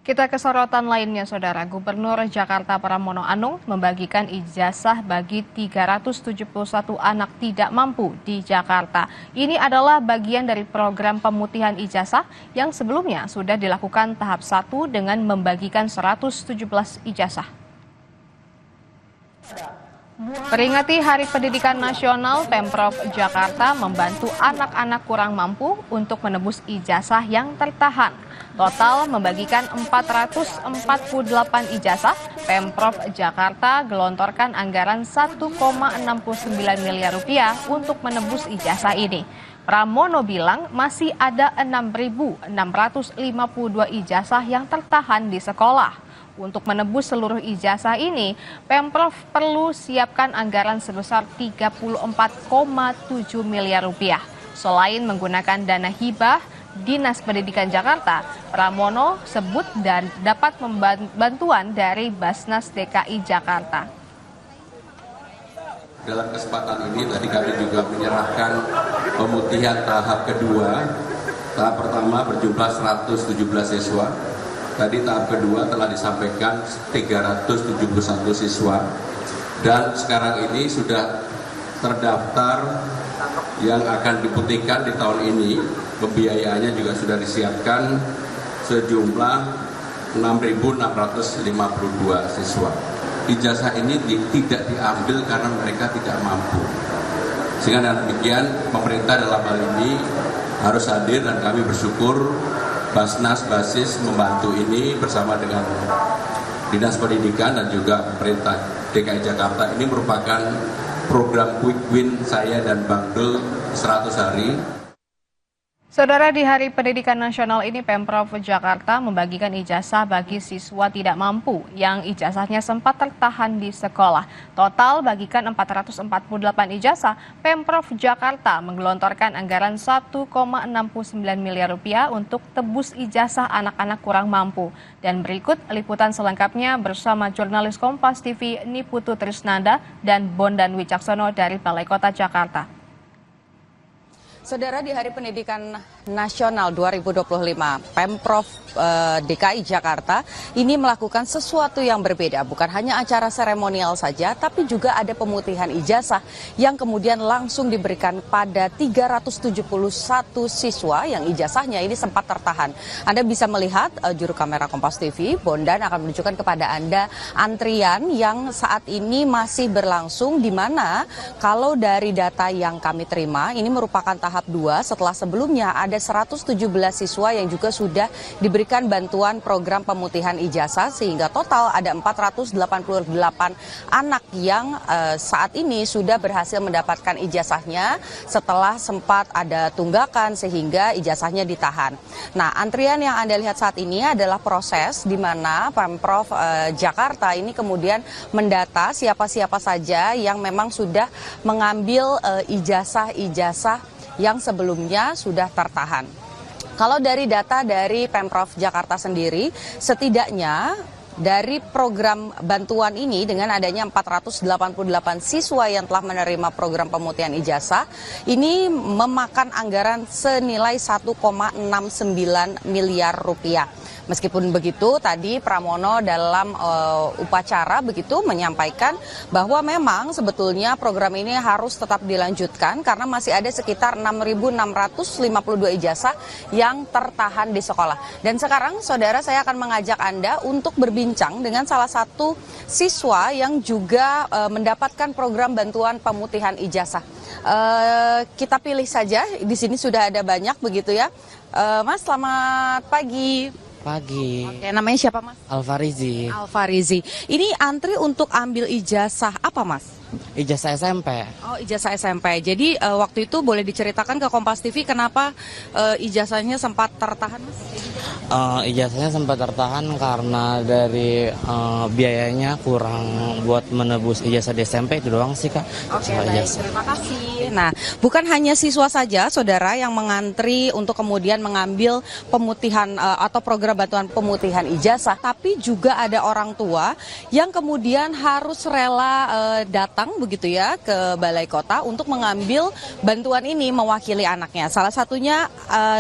Kita ke sorotan lainnya, Saudara. Gubernur Jakarta Pramono Anung membagikan ijazah bagi 371 anak tidak mampu di Jakarta. Ini adalah bagian dari program pemutihan ijazah yang sebelumnya sudah dilakukan tahap 1 dengan membagikan 117 ijazah. Peringati Hari Pendidikan Nasional, Pemprov Jakarta membantu anak-anak kurang mampu untuk menebus ijazah yang tertahan. Total membagikan 448 ijazah, Pemprov Jakarta gelontorkan anggaran 1,69 miliar rupiah untuk menebus ijazah ini. Pramono bilang masih ada 6.652 ijazah yang tertahan di sekolah. Untuk menebus seluruh ijazah ini, Pemprov perlu siapkan anggaran sebesar 34,7 miliar rupiah. Selain menggunakan dana hibah Dinas Pendidikan Jakarta, Pramono sebut dan dapat bantuan dari Basnas DKI Jakarta. Dalam kesempatan ini tadi kami juga menyerahkan pemutihan tahap kedua. Tahap pertama berjumlah 117 siswa. Tadi tahap kedua telah disampaikan 371 siswa. Dan sekarang ini sudah terdaftar yang akan diputihkan di tahun ini. Pembiayaannya juga sudah disiapkan sejumlah 6.652 siswa. Ijazah ini tidak diambil karena mereka tidak mampu. Sehingga dengan demikian pemerintah dalam hal ini harus hadir dan kami bersyukur Basnas Basis membantu ini bersama dengan Dinas Pendidikan dan juga pemerintah DKI Jakarta. Ini merupakan program Quick Win saya dan Bang Dul 100 hari. Saudara, di Hari Pendidikan Nasional ini Pemprov Jakarta membagikan ijazah bagi siswa tidak mampu yang ijazahnya sempat tertahan di sekolah. Total bagikan 448 ijazah, Pemprov Jakarta menggelontorkan anggaran 1,69 miliar rupiah untuk tebus ijazah anak-anak kurang mampu. Dan berikut liputan selengkapnya bersama jurnalis Kompas TV Niputu Trisnanda dan Bondan Wicaksono dari Balai Kota Jakarta. Saudara, di Hari Pendidikan Nasional 2025, Pemprov DKI Jakarta ini melakukan sesuatu yang berbeda. Bukan hanya acara seremonial saja, tapi juga ada pemutihan ijazah yang kemudian langsung diberikan pada 371 siswa yang ijazahnya ini sempat tertahan. Anda bisa melihat juru kamera Kompas TV, Bondan akan menunjukkan kepada Anda antrian yang saat ini masih berlangsung, di mana kalau dari data yang kami terima, ini merupakan tahap 2 setelah sebelumnya ada 117 siswa yang juga sudah diberikan bantuan program pemutihan ijazah, sehingga total ada 488 anak yang saat ini sudah berhasil mendapatkan ijazahnya setelah sempat ada tunggakan sehingga ijazahnya ditahan. Nah, antrian yang Anda lihat saat ini adalah proses di mana Pemprov Jakarta ini kemudian mendata siapa-siapa saja yang memang sudah mengambil ijazah-ijazah yang sebelumnya sudah tertahan. Kalau dari data dari Pemprov Jakarta sendiri, setidaknya dari program bantuan ini dengan adanya 488 siswa yang telah menerima program pemutihan ijazah, ini memakan anggaran senilai 1,69 miliar rupiah. Meskipun begitu, tadi Pramono dalam upacara begitu menyampaikan bahwa memang sebetulnya program ini harus tetap dilanjutkan karena masih ada sekitar 6.652 ijazah yang tertahan di sekolah. Dan sekarang, saudara, saya akan mengajak Anda untuk berbincang dengan salah satu siswa yang juga mendapatkan program bantuan pemutihan ijazah. Kita pilih saja, di sini sudah ada banyak begitu ya. Mas, selamat pagi. Pagi. Oke, namanya siapa, Mas? Alfarizi. Alfarizi. Ini antri untuk ambil ijazah apa, Mas? Ijazah SMP. Oh, ijazah SMP. Jadi waktu itu boleh diceritakan ke Kompas TV kenapa ijazahnya sempat tertahan, Mas? Ijazahnya sempat tertahan karena dari biayanya kurang buat menebus ijazah di SMP, itu doang sih, Kak. Oke, baik. Terima kasih. Nah, bukan hanya siswa saja, saudara, yang mengantri untuk kemudian mengambil pemutihan atau program bantuan pemutihan ijazah, tapi juga ada orang tua yang kemudian harus rela datang begitu ya ke Balai Kota untuk mengambil bantuan ini mewakili anaknya. Salah satunya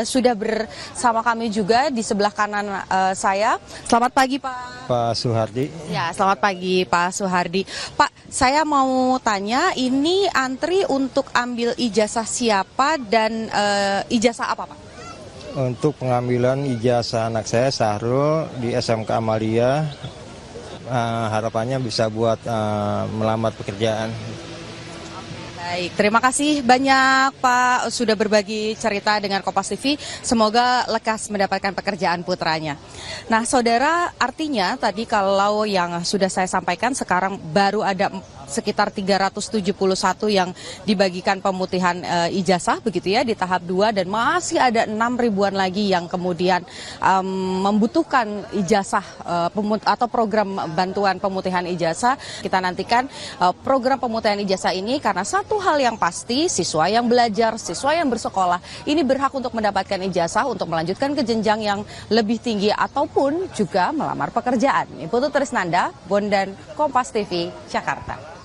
sudah bersama kami juga di sebelah kanan saya. Selamat pagi, Pak. Pak Suhardi. Ya, selamat pagi Pak Suhardi. Pak, saya mau tanya, ini antri untuk ambil ijazah siapa dan ijazah apa, Pak? Untuk pengambilan ijazah anak saya Sahrul di SMK Amalia, harapannya bisa buat melamar pekerjaan. Baik, terima kasih banyak Pak sudah berbagi cerita dengan Kompas TV. Semoga lekas mendapatkan pekerjaan putranya. Nah, saudara, artinya tadi kalau yang sudah saya sampaikan sekarang baru ada sekitar 371 yang dibagikan pemutihan ijazah begitu ya di tahap 2, dan masih ada 6 ribuan lagi yang kemudian membutuhkan ijazah atau program bantuan pemutihan ijazah. Kita nantikan program pemutihan ijazah ini, karena satu hal yang pasti, siswa yang belajar, siswa yang bersekolah ini berhak untuk mendapatkan ijazah untuk melanjutkan ke jenjang yang lebih tinggi ataupun juga melamar pekerjaan. Ibu Trisnanda, Bondan, Kompas TV, Jakarta.